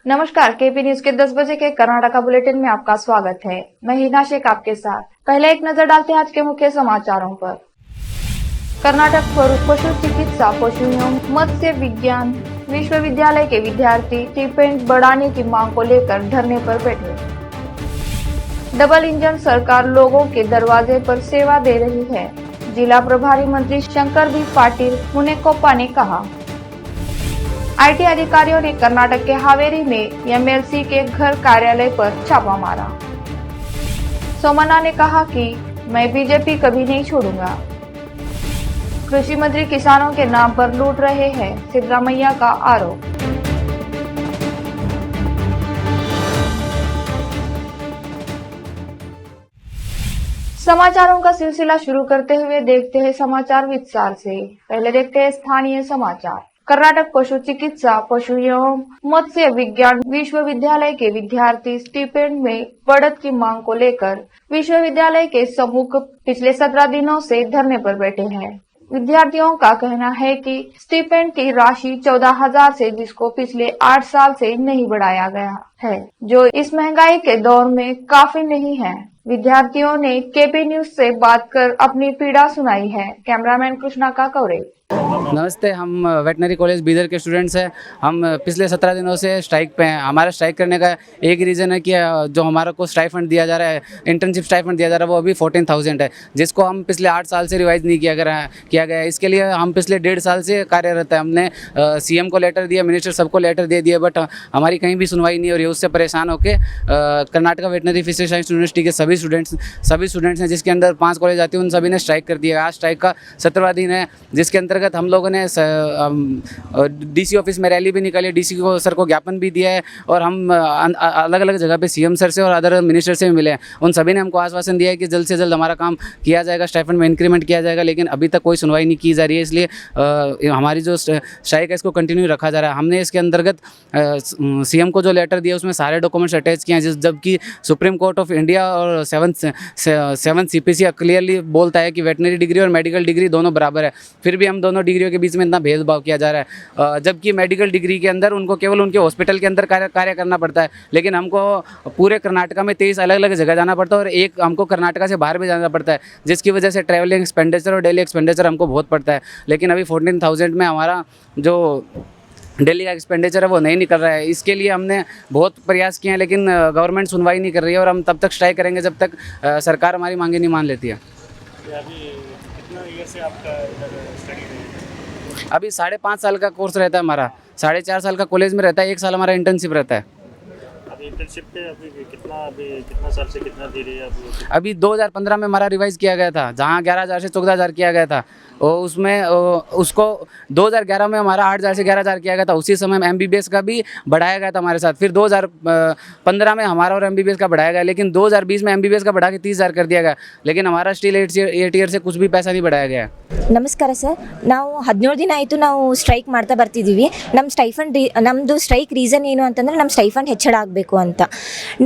नमस्कार, KP news के 10 बजे के कर्नाटका बुलेटिन में आपका स्वागत है। मैं हिना शेख आपके साथ। पहले एक नजर डालते हैं आज के मुख्य समाचारों पर। कर्नाटक पशु चिकित्सा, पशु एवं मत्स्य विज्ञान विश्वविद्यालय के विद्यार्थी स्टिपेंड बढ़ाने की मांग को लेकर धरने पर बैठे। डबल इंजन सरकार लोगों के दरवाजे पर सेवा दे रही है, जिला प्रभारी मंत्री शंकर बी पाटिल मुनेकोप्पा ने कहा। आईटी अधिकारियों ने कर्नाटक के हावेरी में एमएलसी के घर कार्यालय पर छापा मारा। सोमन्ना ने कहा कि मैं बीजेपी कभी नहीं छोड़ूंगा। कृषि मंत्री किसानों के नाम पर लूट रहे हैं, सिद्धरामैया का आरोप। समाचारों का सिलसिला शुरू करते हुए देखते हैं समाचार विस्तार से। पहले देखते हैं स्थानीय समाचार। कर्नाटक पशु चिकित्सा, पशु एवं मत्स्य विज्ञान विश्वविद्यालय के विद्यार्थी स्टिपेंड में बढ़त की मांग को लेकर विश्वविद्यालय के सम्मुख पिछले 17 दिनों से धरने पर बैठे हैं। विद्यार्थियों का कहना है कि स्टिपेंड की राशि 14,000 से, जिसको पिछले 8 साल से नहीं बढ़ाया गया है, जो इस महंगाई के दौर में काफी नहीं है। विद्यार्थियों ने केपी न्यूज से बात कर अपनी पीड़ा सुनाई है। कैमरामैन कृष्णा का कवरेज। नमस्ते, हम वेटनरी कॉलेज बीदर के स्टूडेंट्स हैं। हम पिछले 17 दिनों से स्ट्राइक पे हैं। हमारा स्ट्राइक करने का एक रीज़न है कि जो हमारा को स्टाइफंड दिया जा रहा है, इंटर्नशिप स्टाइफंड दिया जा रहा है, वो अभी 14,000 है, जिसको हम पिछले 8 साल से रिवाइज़ नहीं किया गया है। इसके लिए हम पिछले 1.5 साल से कार्यरत है। हमने सीएम को लेटर दिया, मिनिस्टर सबको लेटर दे दिया, बट हमारी कहीं भी सुनवाई नहीं हो रही है। उससे परेशान होकर Karnataka veterinary fishery science university के सभी स्टूडेंट्स हैं, जिसके अंदर 5 कॉलेज आती हैं, उन सभी ने स्ट्राइक कर दिया। आज स्ट्राइक का 17वां दिन है, जिसके अंतर्गत हम लोगों ने डीसी ऑफिस में रैली भी निकाली, डीसी को सर को ज्ञापन भी दिया है, और हम अलग अलग जगह पे सीएम सर से और अदर मिनिस्टर से भी मिले हैं। उन सभी ने हमको आश्वासन दिया है कि जल्द से जल्द हमारा काम किया जाएगा, स्टाइपेंड में इंक्रीमेंट किया जाएगा, लेकिन अभी तक कोई सुनवाई नहीं की जा रही है। इसलिए हमारी जो स्ट्राइक है इसको कंटिन्यू रखा जा रहा है। हमने इसके अंतर्गत सीएम को जो लेटर दिया उसमें सारे डॉक्यूमेंट्स अटैच किए हैं, जबकि सुप्रीम कोर्ट ऑफ इंडिया और 7 CPC क्लियरली बोलता है कि वेटनरी डिग्री और मेडिकल डिग्री दोनों बराबर है। फिर भी हम दोनों डिग्रियों के बीच में इतना भेदभाव किया जा रहा है, जबकि मेडिकल डिग्री के अंदर उनको केवल उनके हॉस्पिटल के अंदर कार्य करना पड़ता है, लेकिन हमको पूरे कर्नाटका में 23 अलग अलग जगह जाना पड़ता है, और एक हमको कर्नाटका से बाहर भी जाना पड़ता है, जिसकी वजह से ट्रैवलिंग एक्सपेंडिचर और डेली एक्सपेंडिचर हमको बहुत पड़ता है। लेकिन अभी 14,000 में हमारा जो डेली का एक्सपेंडिचर है वो नहीं निकल रहा है। इसके लिए हमने बहुत प्रयास किए हैं, लेकिन गवर्नमेंट सुनवाई नहीं कर रही है, और हम तब तक स्ट्राइक करेंगे जब तक सरकार हमारी मांगे नहीं मान लेती है। अभी 5.5 साल का कोर्स रहता है हमारा, 4.5 साल का कॉलेज में रहता है, 1 साल हमारा इंटर्नशिप रहता है। अभी इंटर्नशिप पे कितना साल से कितना दे रही है? अभी 2015 में हमारा रिवाइज़ किया गया था, जहाँ 11,000 से 14,000 किया गया था, और उसमें उसको 2011 में हमारा 8,000 से 11,000 किया गया था। उसी समय MBBS का भी बढ़ाया गया था हमारे साथ। फिर 2015 में हमारा और MBBS का बढ़ाया गया, लेकिन 2020 में MBBS का बढ़ा के 30,000 कर दिया गया, लेकिन हमारा स्टिल 8 ईयर से कुछ भी पैसा नहीं बढ़ाया गया। ನಮಸ್ಕಾರ ಸರ್, ನಾವು 17 ದಿನ ಆಯಿತು ನಾವು ಸ್ಟ್ರೈಕ್ ಮಾಡ್ತಾ ಬರ್ತಿದ್ದೀವಿ. ನಮ್ಮದು ಸ್ಟ್ರೈಕ್ ರೀಸನ್ ಏನು ಅಂತಂದರೆ ನಮ್ಮ ಸ್ಟೈಫಂಡ್ ಹೆಚ್ಚಳ ಆಗಬೇಕು ಅಂತ.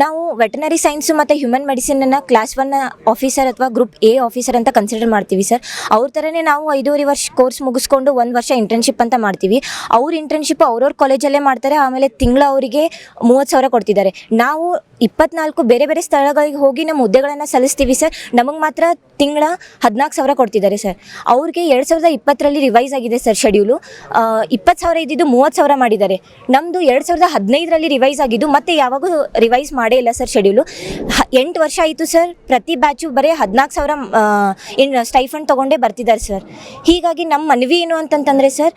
ನಾವು ವೆಟನರಿ ಸೈನ್ಸು ಮತ್ತು ಹ್ಯೂಮನ್ ಮೆಡಿಸಿನನ್ನು ಕ್ಲಾಸ್ 1 ಆಫೀಸರ್ ಅಥವಾ ಗ್ರೂಪ್ A ಆಫೀಸರ್ ಅಂತ ಕನ್ಸಿಡರ್ ಮಾಡ್ತೀವಿ ಸರ್. ಅವ್ರ ಥರನೇ ನಾವು 5.5 ವರ್ಷ ಕೋರ್ಸ್ ಮುಗಿಸ್ಕೊಂಡು 1 ವರ್ಷ ಇಂಟರ್ನ್ಶಿಪ್ ಅಂತ ಮಾಡ್ತೀವಿ. ಅವ್ರ ಇಂಟರ್ನ್ಶಿಪ್ ಅವ್ರವ್ರ ಕಾಲೇಜಲ್ಲೇ ಮಾಡ್ತಾರೆ, ಆಮೇಲೆ ತಿಂಗಳ ಅವರಿಗೆ 30,000 ಕೊಡ್ತಿದ್ದಾರೆ. ನಾವು 24 ಬೇರೆ ಬೇರೆ ಸ್ಥಳಗಳಿಗೆ ಹೋಗಿ ನಮ್ಮ ಹುದ್ದೆಗಳನ್ನು ಸಲ್ಲಿಸ್ತೀವಿ ಸರ್. ನಮಗೆ ಮಾತ್ರ ತಿಂಗಳ 14,000 ಕೊಡ್ತಿದ್ದಾರೆ ಸರ್. ಅವ್ರಿಗೆ 2020ರಲ್ಲಿ ರಿವೈಸ್ ಆಗಿದೆ ಸರ್ ಶೆಡ್ಯೂಲು. 20,000 ಇದ್ದಿದ್ದು 30,000 ಮಾಡಿದ್ದಾರೆ. ನಮ್ಮದು 2015ರಲ್ಲಿ ರಿವೈಸ್ ಆಗಿದ್ದು ಮತ್ತೆ ಯಾವಾಗೂ ರಿವೈಸ್ ಮಾಡೇ ಇಲ್ಲ ಸರ್ ಶೆಡ್ಯೂಲು. 8 ವರ್ಷ ಆಯಿತು ಸರ್. ಪ್ರತಿ ಬ್ಯಾಚು ಬರೀ 14,000 ಸ್ಟೈಫಂಡ್ ತೊಗೊಂಡೇ ಬರ್ತಿದ್ದಾರೆ ಸರ್. ಹೀಗಾಗಿ ನಮ್ಮ ಮನವಿ ಏನು ಅಂತಂತಂದರೆ ಸರ್,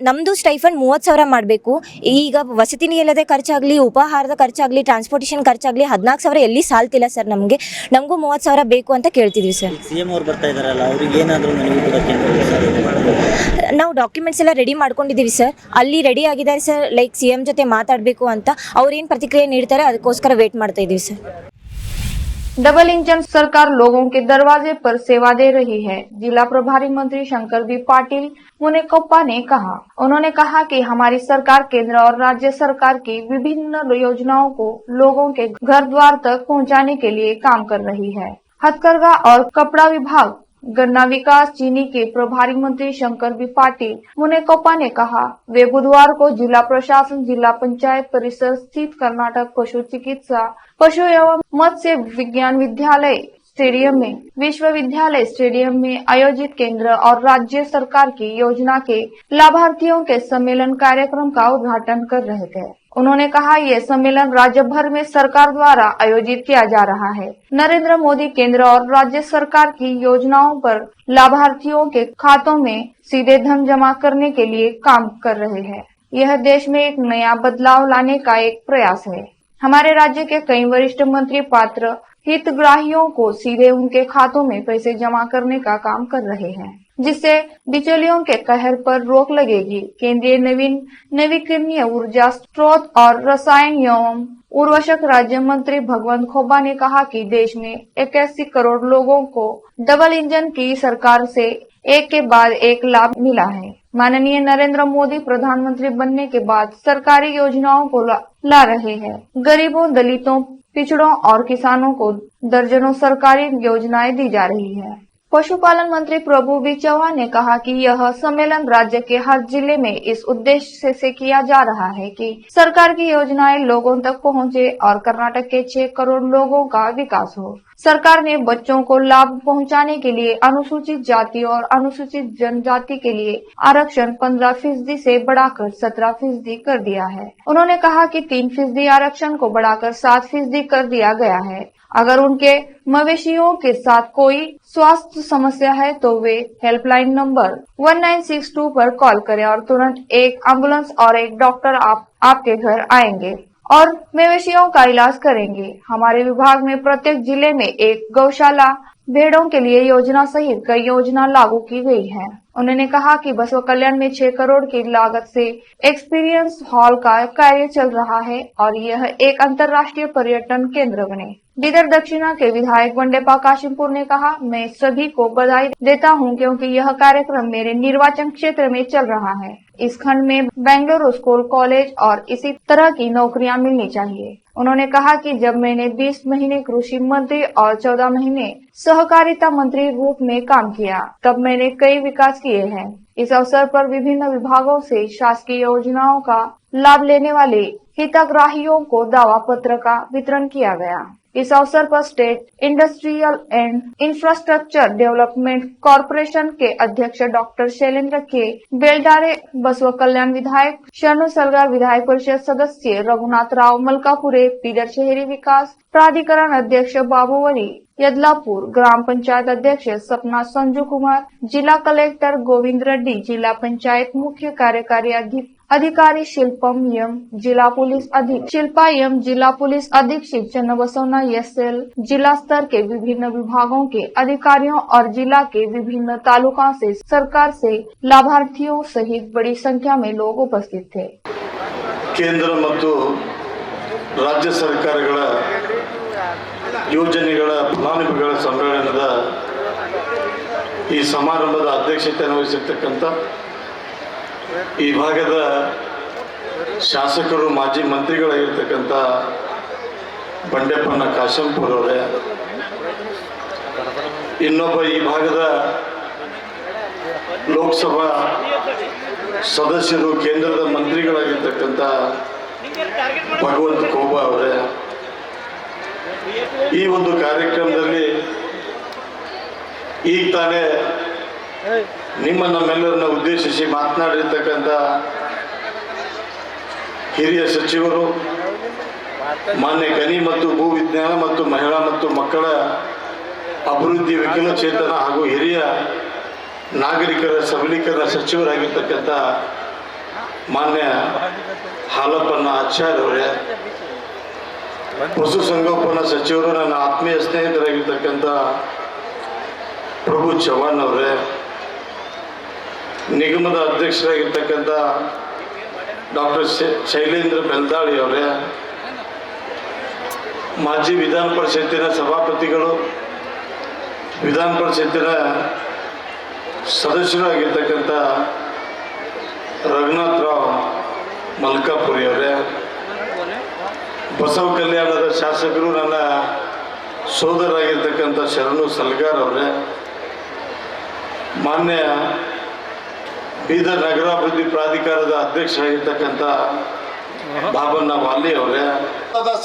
ನಮ್ಮದು ಸ್ಟೈಫಂಡ್ 30,000 ಮಾಡಬೇಕು. ಈಗ ವಸತಿ ನಿಲಯದ ಖರ್ಚಾಗಲಿ, ಉಪಹಾರದ ಖರ್ಚಾಗಲಿ, ಟ್ರಾನ್ಸ್ಪೋರ್ಟೇಷನ್ ಖರ್ಚಾಗಲಿ 14,000 ಎಲ್ಲಿ ಸಾಲ್ತಿಲ್ಲ ಸರ್. ನಮಗೂ 30,000 ಬೇಕು ಅಂತ ಕೇಳ್ತಿದ್ವಿ ಸರ್. ಸಿಎಂ ಅವ್ರು ಬರ್ತಾ ಇದ್ದಾರಲ್ಲ, ಅವ್ರಿಗೆ ಏನಾದರೂ ಮನವಿ ಕೊಡೋಕ್ಕೆ ನಾವು ಡಾಕ್ಯುಮೆಂಟ್ಸ್ ಎಲ್ಲ ರೆಡಿ ಮಾಡ್ಕೊಂಡಿದ್ದೀವಿ ಸರ್. ಅಲ್ಲಿ ರೆಡಿ ಆಗಿದ್ದಾರೆ ಸರ್, ಲೈಕ್ CM ಜೊತೆ ಮಾತಾಡಬೇಕು ಅಂತ. ಅವ್ರೇನು ಪ್ರತಿಕ್ರಿಯೆ ನೀಡ್ತಾರೆ ಅದಕ್ಕೋಸ್ಕರ ವೇಟ್ ಮಾಡ್ತಾ ಇದ್ದೀವಿ ಸರ್. डबल इंजन सरकार लोगों के दरवाजे पर सेवा दे रही है, जिला प्रभारी मंत्री शंकर बी पाटिल मुनेकोप्पा ने कहा। उन्होंने कहा कि हमारी सरकार केंद्र और राज्य सरकार की विभिन्न योजनाओं को लोगों के घर द्वार तक पहुंचाने के लिए काम कर रही है। हथकरघा और कपड़ा विभाग गन्ना विकास चीनी के प्रभारी मंत्री शंकर बी पाटिल मुनेकोपा ने कहा, वे बुधवार को जिला प्रशासन जिला पंचायत परिसर स्थित कर्नाटक पशु चिकित्सा पशु एवं मत्स्य विज्ञान विद्यालय स्टेडियम में विश्वविद्यालय स्टेडियम में आयोजित केंद्र और राज्य सरकार की योजना के लाभार्थियों के सम्मेलन कार्यक्रम का उद्घाटन कर रहे थे। उन्होंने कहा, यह सम्मेलन राज्य भर में सरकार द्वारा आयोजित किया जा रहा है। नरेंद्र मोदी केंद्र और राज्य सरकार की योजनाओं पर लाभार्थियों के खातों में सीधे धन जमा करने के लिए काम कर रहे हैं। यह देश में एक नया बदलाव लाने का एक प्रयास है। हमारे राज्य के कई वरिष्ठ मंत्री पात्र हितग्राहियों को सीधे उनके खातों में पैसे जमा करने का काम कर रहे हैं, जिससे बिचौलियों के कहर पर रोक लगेगी। केंद्रीय नवीकरणीय ऊर्जा स्रोत और रसायन एवं उर्वरक राज्य मंत्री भगवंत खोबा ने कहा कि देश में 81 करोड़ लोगों को डबल इंजन की सरकार से एक के बाद एक लाभ मिला है। माननीय नरेंद्र मोदी प्रधानमंत्री बनने के बाद सरकारी योजनाओं को ला रहे हैं। गरीबों, दलितों, पिछड़ों और किसानों को दर्जनों सरकारी योजनाएं दी जा रही है। पशुपालन मंत्री प्रभु बी चौहान ने कहा कि यह सम्मेलन राज्य के हर जिले में इस उद्देश्य से किया जा रहा है कि सरकार की योजनाएं लोगों तक पहुंचे और कर्नाटक के 6 करोड़ लोगों का विकास हो। सरकार ने बच्चों को लाभ पहुंचाने के लिए अनुसूचित जाति और अनुसूचित जनजाति के लिए आरक्षण 15% से बढ़ाकर 17% कर दिया है। उन्होंने कहा कि 3% आरक्षण को बढ़ाकर 7% कर दिया गया है। अगर उनके मवेशियों के साथ कोई स्वास्थ्य समस्या है तो वे हेल्पलाइन नंबर 1962 पर कॉल करें और तुरंत एक एम्बुलेंस और एक डॉक्टर आपके घर आएंगे और मवेशियों का इलाज करेंगे। हमारे विभाग में प्रत्येक जिले में एक गौशाला, भेड़ों के लिए योजना सहित कई योजना लागू की गई है। उन्होंने कहा कि बसवा कल्याण में 6 करोड़ की लागत से एक्सपीरियंस हॉल का कार्य चल रहा है और यह एक अंतर्राष्ट्रीय पर्यटन केंद्र बने। बीदर दक्षिणा के विधायक बंडेपा काशिमपुर ने कहा, मैं सभी को बधाई देता हूं क्योंकि यह कार्यक्रम मेरे निर्वाचन क्षेत्र में चल रहा है। इस खंड में बेंगलुरु स्कूल, कॉलेज और इसी तरह की नौकरियां मिलनी चाहिए। उन्होंने कहा कि जब मैंने 20 महीने कृषि मंत्री और 14 महीने सहकारिता मंत्री रूप में काम किया, तब मैंने कई विकास किए हैं। इस अवसर पर विभिन्न विभागों से शासकीय योजनाओं का लाभ लेने वाले हितग्राहियों को दावा पत्र का वितरण किया गया। इस अवसर पर state industrial and infrastructure development corporation के अध्यक्ष डॉक्टर शैलेंद्र के बेलडारे, बसवा कल्याण विधायक शरणु सलगार, विधायक परिषद सदस्य रघुनाथ राव मलकापुरे, बीदर शहरी विकास प्राधिकरण अध्यक्ष बाबूवली यदलापुर, ग्राम पंचायत अध्यक्ष सपना संजू कुमार, जिला कलेक्टर गोविंद रेड्डी, जिला पंचायत मुख्य कार्यकारी अधिकारी शिल्पम यम, जिला पुलिस अधीक्षक चन्नबसवना एसएल, जिला स्तर के विभिन्न विभागों के अधिकारियों और जिला के विभिन्न तालुकों से सरकार से लाभार्थियों सहित बड़ी संख्या में लोग उपस्थित थे। केंद्र ಮತ್ತು ರಾಜ್ಯ ಸರ್ಕಾರಗಳ ಯೋಜನೆಗಳ ಫಲಾನುಭವಿಗಳ ಸಮ್ಮೇಳನದ ಈ ಸಮಾರಂಭದ ಅಧ್ಯಕ್ಷತೆಯನ್ನು ವಹಿಸಿರ್ತಕ್ಕಂಥ ಈ ಭಾಗದ ಶಾಸಕರು, ಮಾಜಿ ಮಂತ್ರಿಗಳಾಗಿರ್ತಕ್ಕಂಥ ಬಂಡೆಪ್ಪನ ಕಾಶಂಪುರ ಅವರೇ, ಇನ್ನೊಬ್ಬ ಈ ಭಾಗದ ಲೋಕಸಭಾ ಸದಸ್ಯರು, ಕೇಂದ್ರದ ಮಂತ್ರಿಗಳಾಗಿರ್ತಕ್ಕಂಥ ಭಗವಂತ ಖೋಬಾ ಅವರೇ, ಈ ಒಂದು ಕಾರ್ಯಕ್ರಮದಲ್ಲಿ ಈಗ ತಾನೇ ನಮ್ಮೆಲ್ಲರನ್ನ ಉದ್ದೇಶಿಸಿ ಮಾತನಾಡಿರ್ತಕ್ಕಂಥ ಹಿರಿಯ ಸಚಿವರು, ಮಾನ್ಯ ಗಣಿ ಮತ್ತು ಭೂ ವಿಜ್ಞಾನ ಮತ್ತು ಮಹಿಳಾ ಮತ್ತು ಮಕ್ಕಳ ಅಭಿವೃದ್ಧಿ, ವಿಕಲಚೇತನ ಹಾಗೂ ಹಿರಿಯ ನಾಗರಿಕರ ಸಬಲೀಕರಣ ಸಚಿವರಾಗಿರ್ತಕ್ಕಂಥ ಮಾನ್ಯ ಹಾಲಪ್ಪನ ಆಚಾರ್ಯ ಅವರೇ, ಪಶುಸಂಗೋಪನಾ ಸಚಿವರು, ನನ್ನ ಆತ್ಮೀಯ ಸ್ನೇಹಿತರಾಗಿರ್ತಕ್ಕಂಥ ಪ್ರಭು ಚವ್ಹಾಣ್ ಅವರೇ, ನಿಗಮದ ಅಧ್ಯಕ್ಷರಾಗಿರ್ತಕ್ಕಂಥ ಡಾಕ್ಟರ್ ಶೈಲೇಂದ್ರ ಬೆಲ್ದಾಳಿ ಅವರೇ, ಮಾಜಿ ವಿಧಾನ ಪರಿಷತ್ತಿನ ಸಭಾಪತಿಗಳು, ವಿಧಾನ ಪರಿಷತ್ತಿನ ಸದಸ್ಯರಾಗಿರ್ತಕ್ಕಂಥ ರಘುನಾಥ್ ರಾವ್ ಮಲ್ಕಾಪುರಿ ಅವರೇ, ಬಸವ ಕಲ್ಯಾಣದ ಶಾಸಕರು, ನನ್ನ ಸೋದರಾಗಿರ್ತಕ್ಕಂಥ ಶರಣು ಸಲ್ಗಾರ್ ಅವರೇ, ಮಾನ್ಯ ಬೀದರ್ ನಗರಾಭಿವೃದ್ಧಿ ಪ್ರಾಧಿಕಾರದ ಅಧ್ಯಕ್ಷ ಆಗಿರ್ತಕ್ಕಂಥ ಬಾಬಣ್ಣ ವಾಲಿ ಅವರೇ,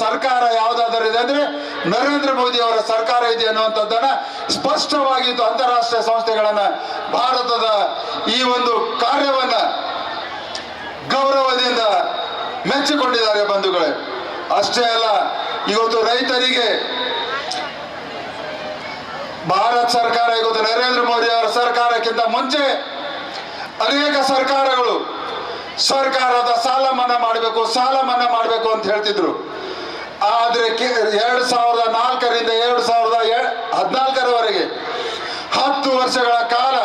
ಸರ್ಕಾರ ಯಾವುದಾದರೂ ಇದೆ ಅಂದ್ರೆ ನರೇಂದ್ರ ಮೋದಿ ಅವರ ಸರ್ಕಾರ ಇದೆ ಅನ್ನುವಂಥದ್ದನ್ನ ಸ್ಪಷ್ಟವಾಗಿ ಅಂತಾರಾಷ್ಟ್ರೀಯ ಸಂಸ್ಥೆಗಳನ್ನ ಭಾರತದ ಈ ಒಂದು ಕಾರ್ಯವನ್ನ ಗೌರವದಿಂದ ಮೆಚ್ಚಿಕೊಂಡಿದ್ದಾರೆ ಬಂಧುಗಳೇ. ಅಷ್ಟೇ ಅಲ್ಲ, ಇವತ್ತು ರೈತರಿಗೆ ಭಾರತ ಸರ್ಕಾರ, ಇವತ್ತು ನರೇಂದ್ರ ಮೋದಿ ಅವರ ಸರ್ಕಾರಕ್ಕಿಂತ ಮುಂಚೆ ಅನೇಕ ಸರ್ಕಾರಗಳು ಸರ್ಕಾರದ ಸಾಲ ಮನ್ನಾ ಮಾಡಬೇಕು ಅಂತ ಹೇಳ್ತಿದ್ರು. ಆದರೆ 2004ರಿಂದ 2014ರವರೆಗೆ 10 ವರ್ಷಗಳ ಕಾಲ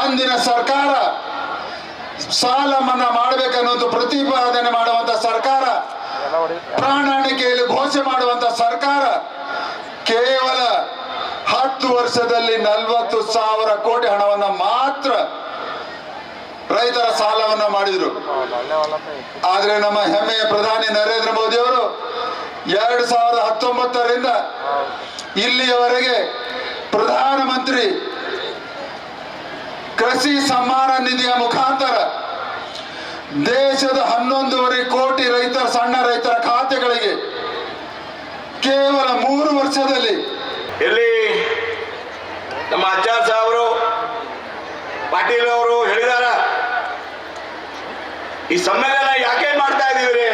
ಅಂದಿನ ಸರ್ಕಾರ ಸಾಲ ಮನ್ನಾ ಮಾಡಬೇಕನ್ನೋದು ಪ್ರತಿಪಾದನೆ ಮಾಡುವಂತ ಸರ್ಕಾರ, ಪ್ರಾಣಾಣಿಕೆಯಲ್ಲಿ ಘೋಷಣೆ ಮಾಡುವಂತ ಸರ್ಕಾರ ಕೇವಲ 10 ವರ್ಷದಲ್ಲಿ 40,000 ಕೋಟಿ ಹಣವನ್ನ ಮಾತ್ರ ರೈತರ ಸಾಲವನ್ನ ಮಾಡಿದ್ರು. ಆದ್ರೆ ನಮ್ಮ ಹೆಮ್ಮೆಯ ಪ್ರಧಾನಿ ನರೇಂದ್ರ ಮೋದಿ ಅವರು 2019ರಿಂದ ಇಲ್ಲಿಯವರೆಗೆ ಪ್ರಧಾನಮಂತ್ರಿ ಕೃಷಿ ಸಮ್ಮಾನ ನಿಧಿಯ ಮುಖಾಂತರ ದೇಶದ 11.5 ಕೋಟಿ ಸಣ್ಣ ರೈತರ ಖಾತೆಗಳಿಗೆ ಕೇವಲ 3 ವರ್ಷದಲ್ಲಿ ಇಲ್ಲಿ ನಮ್ಮ ಆಚಾರ್ಯ ಸಾಹೇಬರು ಪಾಟೀಲ್ ಅವರು ಹೇಳಿದಾರ, ಈ ಸಮ್ಮೇಳನ ಯಾಕೆ ಮಾಡ್ತಾ ಇದೀವಿ,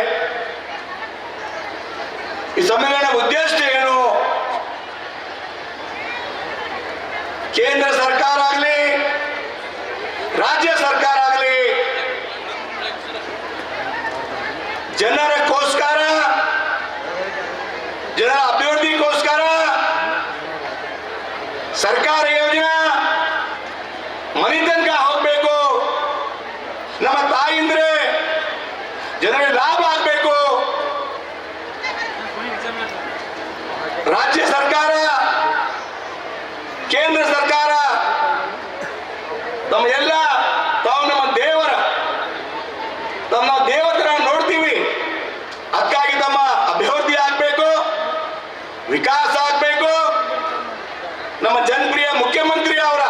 ಈ ಸಮ್ಮೇಳನ ಉದ್ದೇಶ ಏನು? ಕೇಂದ್ರ ಸರ್ಕಾರ ಆಗಲಿ ರಾಜ್ಯ ಸರ್ಕಾರ ಆಗಲಿ ಜನರಕ್ಕೋಸ್ಕರ, ಜನರ ಅಭಿವೃದ್ಧಿಗೋಸ್ಕರ ಸರ್ಕಾರ ಯೋಜನೆ ಮನೆ ತನಕ ಹೋಗ್ಬೇಕು, ನಮ್ಮ ತಾಯಿಂದ್ರೆ ಜನರಿಗೆ ಲಾಭ ಆಗ್ಬೇಕು. ರಾಜ್ಯ ಸರ್ಕಾರ, ಕೇಂದ್ರ ಸರ್ಕಾರ ನಮ್ಮ ಎಲ್ಲ ತಾವು ನಮ್ಮ ದೇವತರ ನೋಡ್ತೀವಿ. ಅದಕ್ಕಾಗಿ ತಮ್ಮ ಅಭಿವೃದ್ಧಿ ಆಗ್ಬೇಕು, ವಿಕಾಸ ಆಗ್ಬೇಕು. ನಮ್ಮ ಜನಪ್ರಿಯ ಮುಖ್ಯಮಂತ್ರಿ ಅವರ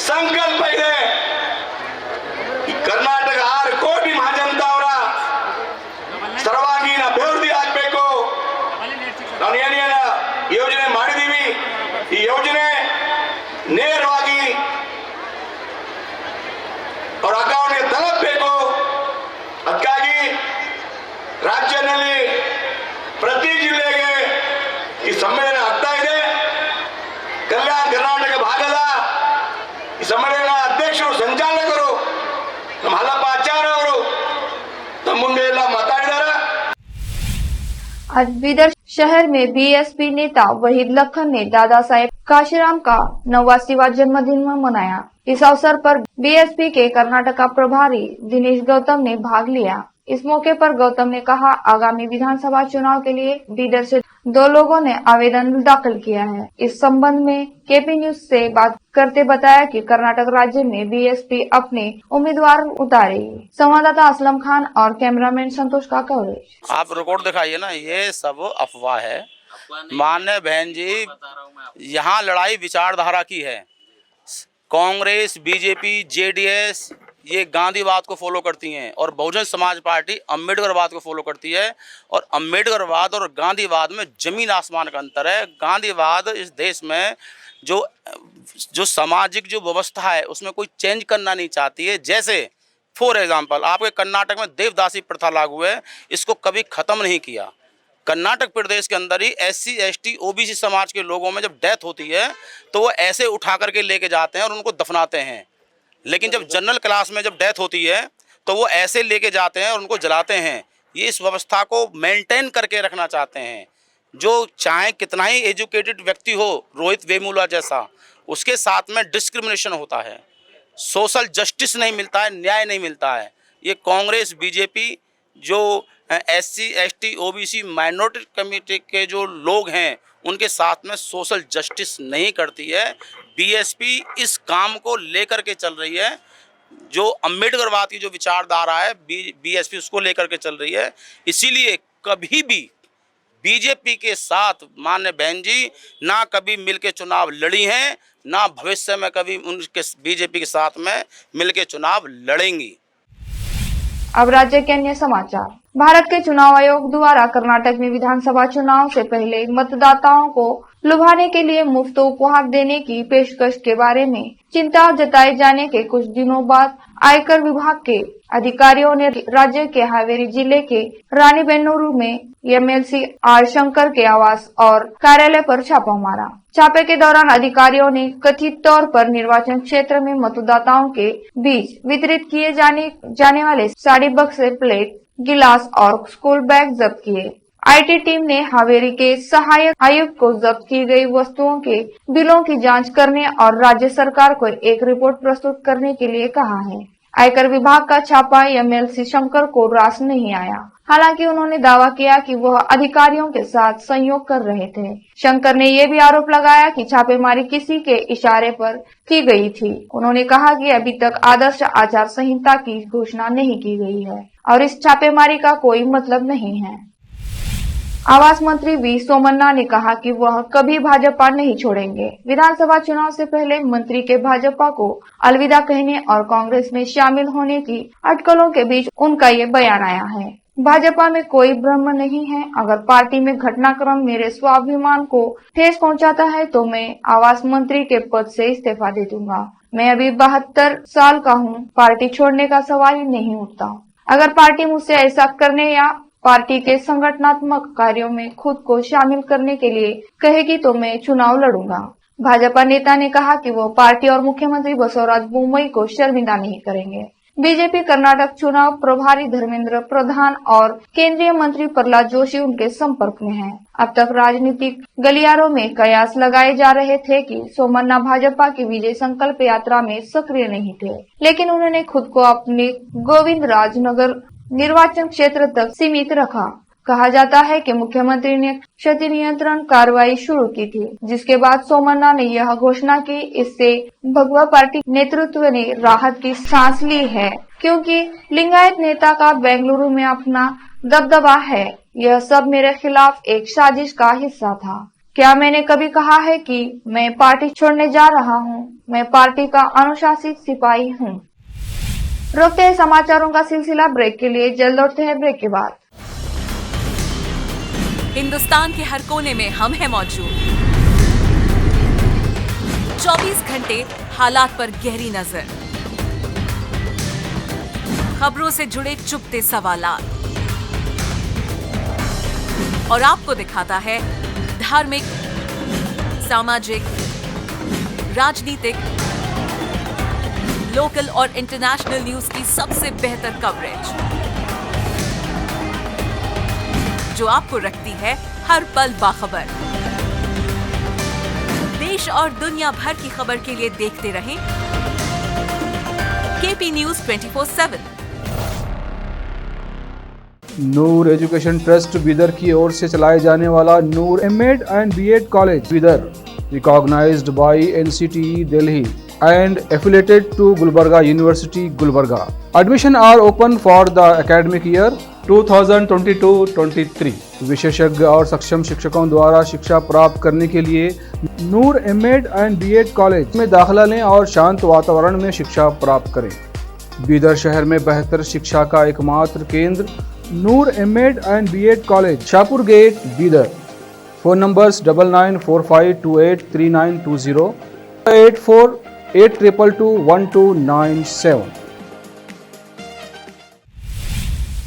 ಸಂಕಲ್ಪ ಇದೆ, ಈ ಕರ್ನಾಟಕ 6 ಕೋಟಿ ಮಹಾಜನತಾ ಅವರ ಸರ್ವಾಂಗೀಣ ಅಭಿವೃದ್ಧಿ ಆಗ್ಬೇಕು. ನಾವು ಏನೇನ ಯೋಜನೆ ಮಾಡಿದೀವಿ, ಈ ಯೋಜನೆ ನೇರವಾಗಿ ಅವರ ಅಕೌಂಟ್ಗೆ ತಲುಪಬೇಕು. ಅದಕ್ಕಾಗಿ ರಾಜ್ಯದಲ್ಲಿ ಪ್ರತಿ ಜಿಲ್ಲೆಗೆ ಈ ಸಮ್ಮೇಳನ ಆಗ್ತಾ ಇದೆ. ಕಲ್ಯಾಣ ಕರ್ನಾಟಕ ಭಾಗದ ಈ ಸಮ್ಮೇಳನ ಅಧ್ಯಕ್ಷರು, ಸಂಚಾಲಕರು ನಮ್ಮ ಹಲ್ಲಪ್ಪ ಆಚಾರ್ಯ ಅವರು ನಮ್ಮ ಮುಂದೆ ಎಲ್ಲ ಮಾತಾಡಿದ್ದಾರೆ. आज बीदर शहर में बीएसपी नेता वहीद लखन ने दादा साहेब काशीराम का 89वां जन्मदिन मनाया। इस अवसर पर बीएसपी के कर्नाटक प्रभारी दिनेश गौतम ने भाग लिया। इस मौके पर गौतम ने कहा, आगामी विधानसभा चुनाव के लिए बीदर से 2 लोगों ने आवेदन दाखिल किया है। इस संबंध में केपी न्यूज से बात करते बताया कि कर्नाटक राज्य में बीएसपी अपने उम्मीदवार उतारेगी। संवाददाता असलम खान और कैमरामैन संतोष का कवरेज। आप रिकॉर्ड दिखाइए ना, ये सब अफवाह है। मान्य बहन जी, यहाँ लड़ाई विचारधारा की है। कांग्रेस, बीजेपी, जेडीएस ये गांधीवाद को फॉलो करती हैं और बहुजन समाज पार्टी अम्बेडकरवाद को फॉलो करती है। और अम्बेडकरवाद और गांधीवाद में जमीन आसमान का अंतर है। गांधीवाद इस देश में जो सामाजिक जो व्यवस्था है उसमें कोई चेंज करना नहीं चाहती है। जैसे फॉर एग्जांपल आपके कर्नाटक में देवदासी प्रथा लागू है, इसको कभी ख़त्म नहीं किया। कर्नाटक प्रदेश के अंदर ही SC, ST, OBC समाज के लोगों में जब डेथ होती है तो वो ऐसे उठा करके लेके जाते हैं और उनको दफनाते हैं। लेकिन जब जनरल क्लास में जब डेथ होती है तो वो ऐसे लेके जाते हैं और उनको जलाते हैं। ये इस व्यवस्था को मेंटेन करके रखना चाहते हैं। जो चाहे कितना ही एजुकेटेड व्यक्ति हो, रोहित वेमुला जैसा, उसके साथ में डिस्क्रिमिनेशन होता है, सोशल जस्टिस नहीं मिलता है, न्याय नहीं मिलता है। ये कांग्रेस, बीजेपी जो SC, ST, OBC minority community के जो लोग हैं उनके साथ में सोशल जस्टिस नहीं करती है। बीएसपी इस काम को लेकर के चल रही है। जो अम्बेडकरवाद की जो विचारधारा है बीएसपी उसको लेकर के चल रही है। इसीलिए कभी भी बीजेपी के साथ माननीय बहन जी ना कभी मिलके चुनाव लड़ी हैं, ना भविष्य में कभी उनके बीजेपी के साथ में मिलके चुनाव लड़ेंगी। अब राज्य के अन्य समाचार। भारत के चुनाव आयोग द्वारा कर्नाटक में विधानसभा चुनाव से पहले मतदाताओं को लुभाने के लिए मुफ्त उपहार देने की पेशकश के बारे में चिंता जताए जाने के कुछ दिनों बाद आयकर विभाग के अधिकारियों ने राज्य के हावेरी जिले के रानीबेन्नूरू में एमएलसी आर शंकर के आवास और कार्यालय पर छापा मारा। छापे के दौरान अधिकारियों ने कथित तौर पर निर्वाचन क्षेत्र में मतदाताओं के बीच वितरित किए जाने वाले साड़ी बक्से, प्लेट, गिलास और स्कूल बैग जब्त किए। आईटी टीम ने हावेरी के सहायक आयुक्त को जब्त की गई वस्तुओं के बिलों की जांच करने और राज्य सरकार को एक रिपोर्ट प्रस्तुत करने के लिए कहा है। आयकर विभाग का छापा एमएलसी शंकर को रास नहीं आया। हालांकि उन्होंने दावा किया कि वह अधिकारियों के साथ सहयोग कर रहे थे। शंकर ने यह भी आरोप लगाया कि छापेमारी किसी के इशारे पर की गई थी। उन्होंने कहा कि अभी तक आदर्श आचार संहिता की घोषणा नहीं की गई है और इस छापेमारी का कोई मतलब नहीं है। आवास मंत्री वी सोमन्ना ने कहा कि वह कभी भाजपा नहीं छोड़ेंगे। विधानसभा चुनाव से पहले मंत्री के भाजपा को अलविदा कहने और कांग्रेस में शामिल होने की अटकलों के बीच उनका ये बयान आया है। भाजपा में कोई भ्रम नहीं है। अगर पार्टी में घटनाक्रम मेरे स्वाभिमान को ठेस पहुंचाता है तो मैं आवास मंत्री के पद से इस्तीफा दे दूंगा। मैं अभी 72 साल का हूं। पार्टी छोड़ने का सवाल ही नहीं उठता। अगर पार्टी मुझसे ऐसा करने या पार्टी के संगठनात्मक कार्यों में खुद को शामिल करने के लिए कहेगी तो मैं चुनाव लड़ूंगा। भाजपा नेता ने कहा कि वो पार्टी और मुख्यमंत्री बसवराज बोम्मई को शर्मिंदा नहीं करेंगे। बीजेपी कर्नाटक चुनाव प्रभारी धर्मेंद्र प्रधान और केंद्रीय मंत्री प्रहलाद जोशी उनके संपर्क में हैं। अब तक राजनीतिक गलियारों में कयास लगाए जा रहे थे कि सोमन्ना भाजपा की विजय संकल्प यात्रा में सक्रिय नहीं थे, लेकिन उन्होंने खुद को अपने गोविंदराज नगर निर्वाचन क्षेत्र तक सीमित रखा। कहा जाता है कि मुख्यमंत्री ने क्षति नियंत्रण कार्रवाई शुरू की थी, जिसके बाद सोमन्ना ने यह घोषणा की। इससे भगवा पार्टी नेतृत्व ने राहत की सांस ली है, क्योंकि लिंगायत नेता का बेंगलुरु में अपना दबदबा है। यह सब मेरे खिलाफ एक साजिश का हिस्सा था। क्या मैंने कभी कहा है कि मैं पार्टी छोड़ने जा रहा हूँ? मैं पार्टी का अनुशासित सिपाही हूँ। रोकते हैं समाचारों का सिलसिला ब्रेक के लिए। जल्द लौटते हैं ब्रेक के बाद। हिंदुस्तान के हर कोने में हम हैं मौजूद। 24 घंटे हालात पर गहरी नजर, खबरों से जुड़े चुपते सवालात और आपको दिखाता है धार्मिक, सामाजिक, राजनीतिक, लोकल और इंटरनेशनल न्यूज की सबसे बेहतर कवरेज, जो आपको रखती है हर पल बाखबर। देश और दुनिया भर की खबर के लिए देखते रहें KP news 24/7। Noor education trust Bidar की ओर से चलाए जाने वाला Noor MEd and BEd college Bidar, recognized by NCTE Delhi and affiliated to Gulbarga University, Gulbarga. Admission are open for the academic year 2022-23. विशेषज्ञ और सक्षम शिक्षकों द्वारा शिक्षा प्राप्त करने के लिए नूर एमएड एंड बीएड कॉलेज में दाखिला लें और शांत वातावरण में शिक्षा प्राप्त करें। बीदर शहर में बेहतर शिक्षा का एकमात्र केंद्र Noor MEd and BEd college, Shahpur gate, Bidar. Phone numbers 9945283920, 8482221297।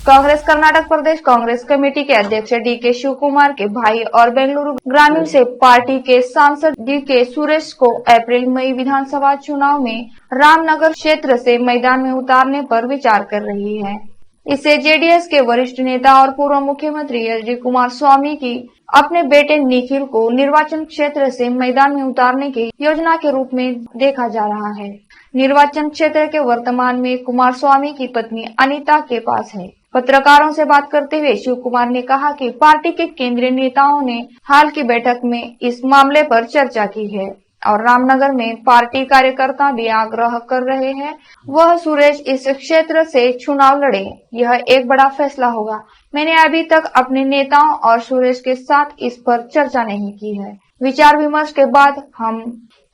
Congress Karnataka Pradesh Congress committee के अध्यक्ष डीके शिव कुमार के भाई और बेंगलुरु ग्रामीण से पार्टी के सांसद डीके सुरेश को अप्रैल मई विधानसभा चुनाव में रामनगर क्षेत्र से मैदान में उतारने पर विचार कर रही है। इससे जेडीएस के वरिष्ठ नेता और पूर्व मुख्यमंत्री एचडी कुमार स्वामी की अपने बेटे निखिल को निर्वाचन क्षेत्र से मैदान में उतारने की योजना के रूप में देखा जा रहा है। निर्वाचन क्षेत्र के वर्तमान में कुमार स्वामी की पत्नी अनीता के पास है। पत्रकारों से बात करते हुए शिव कुमार ने कहा कि पार्टी के केंद्रीय नेताओं ने हाल की बैठक में इस मामले पर चर्चा की है और रामनगर में पार्टी कार्यकर्ता भी आग्रह कर रहे हैं वह सुरेश इस क्षेत्र से चुनाव लड़े। यह एक बड़ा फैसला होगा मैंने अभी तक अपने नेताओं और सुरेश के साथ इस पर चर्चा नहीं की है। विचार विमर्श के बाद हम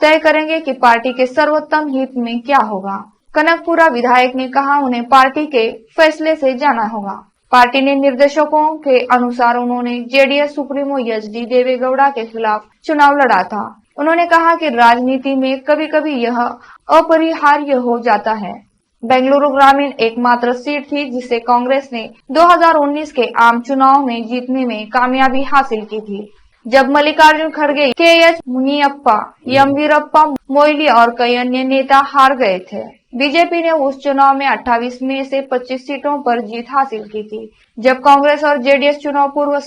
तय करेंगे कि पार्टी के सर्वोत्तम हित में क्या होगा। कनकपुरा विधायक ने कहा उन्हें पार्टी के फैसले से जाना होगा। पार्टी ने निर्देशकों के अनुसार उन्होंने जेडीएस सुप्रीमो एचडी देवेगौड़ा के खिलाफ चुनाव लड़ा था। उन्होंने कहा कि राजनीति में कभी कभी यह अपरिहार्य हो जाता है। बेंगलुरु ग्रामीण एकमात्र सीट थी जिसे कांग्रेस ने 2019 के आम चुनाव में जीतने में कामयाबी हासिल की थी, जब मल्लिकार्जुन खड़गे, के.एच. मुनियप्पा, एम. वीरप्पा मोइली और कई अन्य नेता हार गए थे। बीजेपी ने उस चुनाव में 28 में से 25 सीटों पर जीत हासिल की थी, जब कांग्रेस और जेडीएस चुनाव पूर्व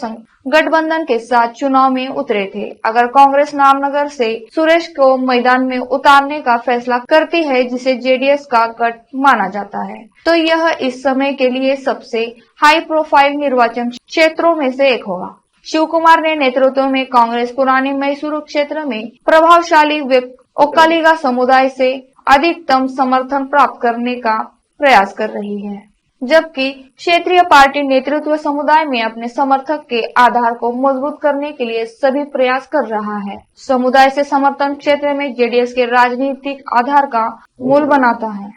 गठबंधन के साथ चुनाव में उतरे थे। अगर कांग्रेस नामनगर से सुरेश को मैदान में उतारने का फैसला करती है, जिसे जेडीएस का गठ माना जाता है, तो यह इस समय के लिए सबसे हाई प्रोफाइल निर्वाचन क्षेत्रों में से एक होगा। शिव कुमार ने नेतृत्व में कांग्रेस पुराने मैसूरू क्षेत्र में प्रभावशाली ओकालिगा समुदाय से अधिकतम समर्थन प्राप्त करने का प्रयास कर रही है, जबकि क्षेत्रीय पार्टी नेतृत्व समुदाय में अपने समर्थक के आधार को मजबूत करने के लिए सभी प्रयास कर रहा है। समुदाय से समर्थन क्षेत्र में जेडीएस के राजनीतिक आधार का मूल बनाता है।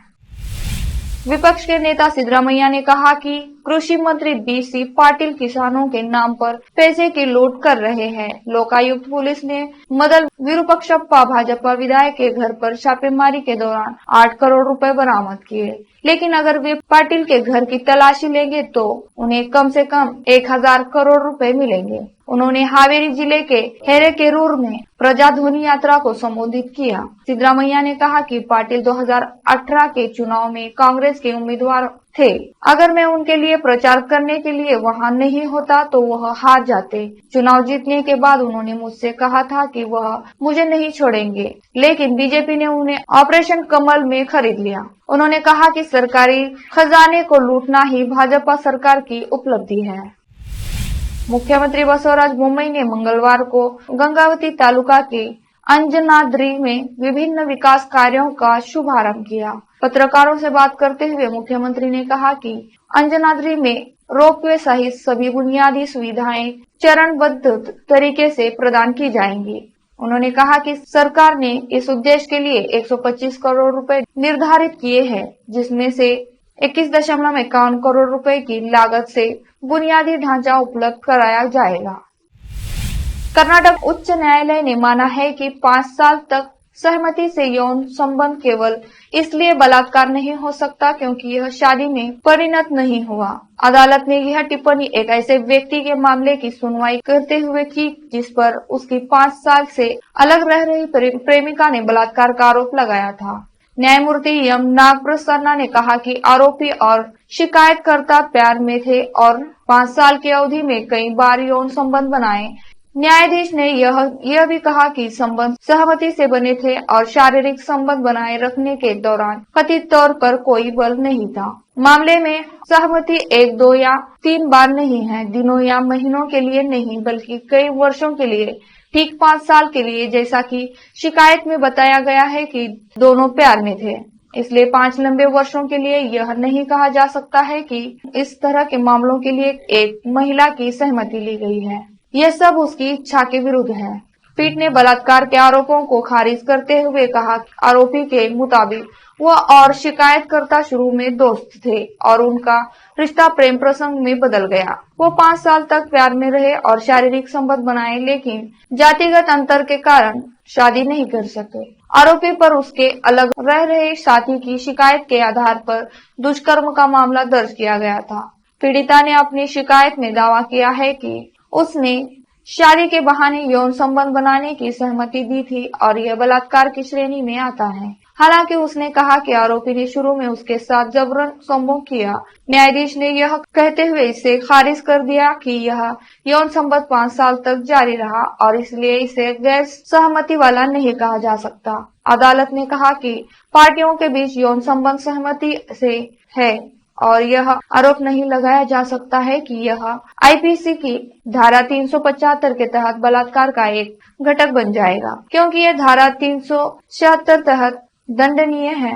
विपक्ष के नेता सिद्धरामैया ने कहा कि कृषि मंत्री बीसी पाटिल किसानों के नाम पर पैसे की लूट कर रहे हैं। लोकायुक्त पुलिस ने मदल विरूपक्षप्पा भाजपा विधायक के घर पर छापेमारी के दौरान 8 करोड़ रुपए बरामद किए, लेकिन अगर वे पाटिल के घर की तलाशी लेंगे तो उन्हें कम से कम 1000 करोड़ रुपए मिलेंगे। उन्होंने हावेरी जिले के हेरेकेरूर में प्रजाध्वनि यात्रा को संबोधित किया। सिद्धरामैया ने कहा कि पाटिल 2018 के चुनाव में कांग्रेस के उम्मीदवार थे। अगर मैं उनके लिए प्रचार करने के लिए वहां नहीं होता तो वह हार जाते। चुनाव जीतने के बाद उन्होंने मुझसे कहा था कि वह मुझे नहीं छोड़ेंगे, लेकिन बीजेपी ने उन्हें ऑपरेशन कमल में खरीद लिया। उन्होंने कहा कि सरकारी खजाने को लूटना ही भाजपा सरकार की उपलब्धि है। मुख्यमंत्री बसवराज बोम्मई ने मंगलवार को गंगावती तालुका के अंजनाद्री में विभिन्न विकास कार्यों का शुभारंभ किया। पत्रकारों से बात करते हुए मुख्यमंत्री ने कहा कि अंजनाद्री में रोपवे सहित सभी बुनियादी सुविधाएं चरणबद्ध तरीके से प्रदान की जाएंगी। उन्होंने कहा कि सरकार ने इस उद्देश्य के लिए 125 करोड़ रुपए निर्धारित किए हैं, जिसमें से 21.51 करोड़ रुपए की लागत से बुनियादी ढांचा उपलब्ध कराया जाएगा। कर्नाटक उच्च न्यायालय ने माना है कि 5 साल तक सहमति से यौन संबंध केवल इसलिए बलात्कार नहीं हो सकता क्योंकि यह शादी में परिणत नहीं हुआ। अदालत ने यह टिप्पणी एक ऐसे व्यक्ति के मामले की सुनवाई करते हुए की जिस पर उसकी 5 साल से अलग रह रही प्रेमिका ने बलात्कार का आरोप लगाया था। न्यायमूर्ति एम नागप्रसन्ना ने कहा कि आरोपी और शिकायतकर्ता प्यार में थे और 5 साल की अवधि में कई बार यौन संबंध बनाए। न्यायाधीश ने यह भी कहा कि संबंध सहमति से बने थे और शारीरिक संबंध बनाए रखने के दौरान कथित तौर पर कोई बल नहीं था। मामले में सहमति 1, 2 या 3 बार नहीं है, दिनों या महीनों के लिए नहीं बल्कि कई वर्षों के लिए, ठीक 5 साल के लिए, जैसा कि शिकायत में बताया गया है कि दोनों प्यार में थे। इसलिए 5 लंबे वर्षों के लिए यह नहीं कहा जा सकता है कि इस तरह के मामलों के लिए एक महिला की सहमति ली गई है। यह सब उसकी इच्छा के विरुद्ध है। पीठ ने बलात्कार के आरोपों को खारिज करते हुए कहा कि आरोपी के मुताबिक वह और शिकायतकर्ता शुरू में दोस्त थे और उनका रिश्ता प्रेम प्रसंग में बदल गया। वो 5 साल तक प्यार में रहे और शारीरिक संबंध बनाए, लेकिन जातिगत अंतर के कारण शादी नहीं कर सके। आरोपी पर उसके अलग रह रहे साथी की शिकायत के आधार पर दुष्कर्म का मामला दर्ज किया गया था। पीड़िता ने अपनी शिकायत में दावा किया है कि उसने शादी के बहाने यौन संबंध बनाने की सहमति दी थी और यह बलात्कार की श्रेणी में आता है। हालांकि उसने कहा कि आरोपी ने शुरू में उसके साथ जबरन संभोग किया। न्यायाधीश ने यह कहते हुए इसे खारिज कर दिया कि यह यौन संबंध 5 साल तक जारी रहा और इसलिए इसे गैर सहमति वाला नहीं कहा जा सकता। अदालत ने कहा कि पार्टियों के बीच यौन संबंध सहमति से है और यह आरोप नहीं लगाया जा सकता है कि यह आईपीसी की धारा 375 के तहत बलात्कार का एक घटक बन जाएगा, क्योंकि यह धारा 376 तहत दंडनीय है।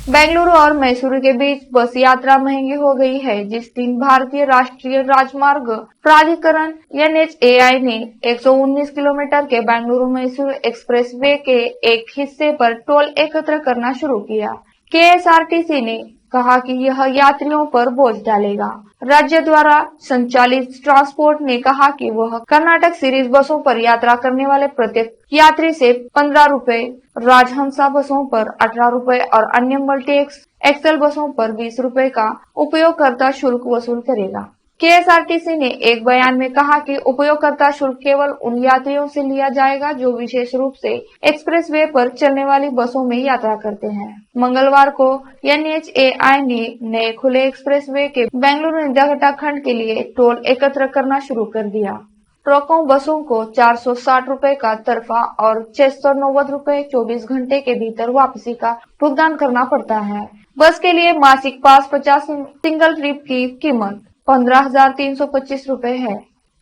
बेंगलुरु और मैसूरू के बीच बस यात्रा महंगी हो गई है। जिस दिन भारतीय राष्ट्रीय राजमार्ग प्राधिकरण NHAI ने 119 किलोमीटर के बेंगलुरु मैसूरू एक्सप्रेसवे के एक हिस्से पर टोल एकत्र करना शुरू किया, KSRTC ने कहा कि यह यात्रियों पर बोझ डालेगा। राज्य द्वारा संचालित ट्रांसपोर्ट ने कहा कि वह कर्नाटक सीरीज बसों पर यात्रा करने वाले प्रत्येक यात्री से 15 रुपए, राजहंसा बसों पर 18 रुपए और अन्य मल्टी एक्सेल बसों पर 20 रुपए का उपयोगकर्ता शुल्क वसूल करेगा। KSRTC ने एक बयान में कहा कि उपयोगकर्ता शुल्क केवल उन यात्रियों से लिया जाएगा जो विशेष रूप से एक्सप्रेसवे पर चलने वाली बसों में यात्रा करते हैं। मंगलवार को NHAI ने नए खुले एक्सप्रेसवे के बेंगलुरु निदाघट्टा खंड के लिए टोल एकत्र करना शुरू कर दिया। ट्रकों बसों को 460 रुपए का तरफा और 690 रुपए 24 घंटे के भीतर वापसी का भुगतान करना पड़ता है। बस के लिए मासिक पास 50 सिंगल ट्रिप की कीमत 15,325 रुपए है।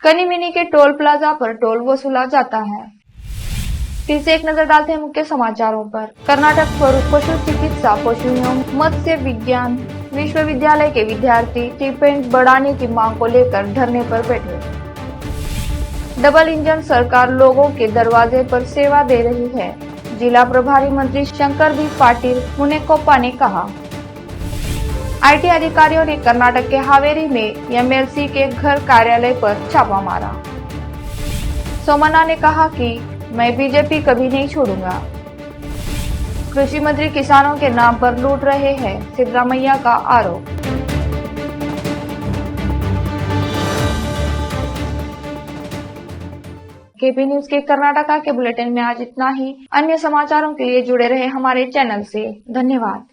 कनीमिनी के टोल प्लाजा पर टोल वसूला जाता है। फिर से एक नजर डालते हैं मुख्य समाचारों पर। कर्नाटक स्वरूप पशु चिकित्सा पशु एवं मत्स्य विज्ञान विश्वविद्यालय के विद्यार्थी स्टिपेंड बढ़ाने की मांग को लेकर धरने पर बैठे। डबल इंजन सरकार लोगों के दरवाजे पर सेवा दे रही है, जिला प्रभारी मंत्री शंकर बी पाटिल मुनेकोप्पा ने कहा। IT अधिकारियों ने कर्नाटक के हावेरी में MLC के घर कार्यालय पर छापा मारा। सोमन्ना ने कहा कि मैं बीजेपी कभी नहीं छोड़ूंगा। कृषि मंत्री किसानों के नाम पर लूट रहे हैं, सिद्धरामैया का आरोप। KP न्यूज के कर्नाटका के बुलेटिन में आज इतना ही। अन्य समाचारों के लिए जुड़े रहे हमारे चैनल से। धन्यवाद।